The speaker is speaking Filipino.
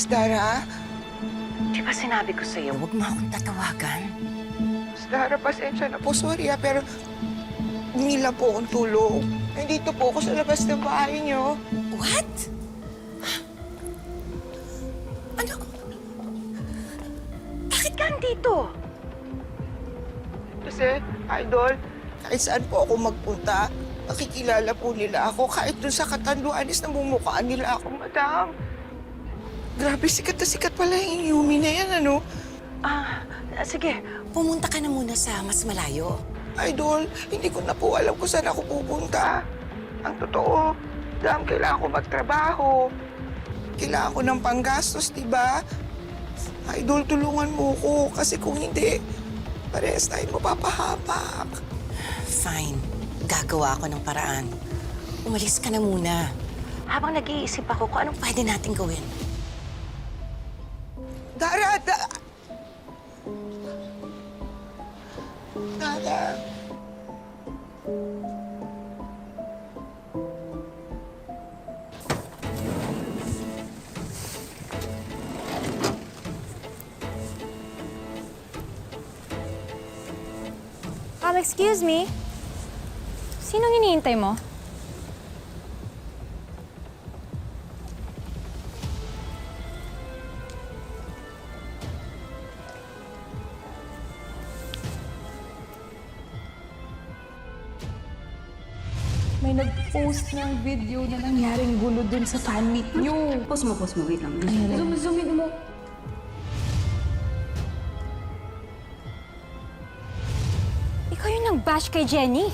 Dara? Di ba sinabi ko sa'yo, huwag mo akong tatawagan? Miss Dara, pasensya na po. Sorry pero hingi po akong tulong. Nandito po ako sa labas ng bahay niyo. What? Ano? Bakit ka andito? Kasi, Idol, kahit saan po ako magpunta, nakikilala po nila ako. Kahit dun sa Katanduanes, namumukhaan nila ako, madam. Grabe, sikat na sikat pala yung Yumi na yan, ano? Sige, pumunta ka na muna sa mas malayo. Idol, hindi ko na po alam kung saan ako pupunta. Ang totoo, dam, kailangan ko magtrabaho. Kailangan ko ng panggastos, di ba? Idol, tulungan mo ko kasi kung hindi, parehas tayo mapapahamak. Fine. Gagawa ako ng paraan. Umalis ka na muna. Habang nag-iisip ako kung anong pwede natin gawin. Dara! Dara! Excuse me? Sinong iniintay mo? May nag-post ng video na nangyaring gulo dun sa fan meet niyo. Post mo, wait lang. Zoom-zoomin mo. Ikaw yung nag-bash kay Jenny.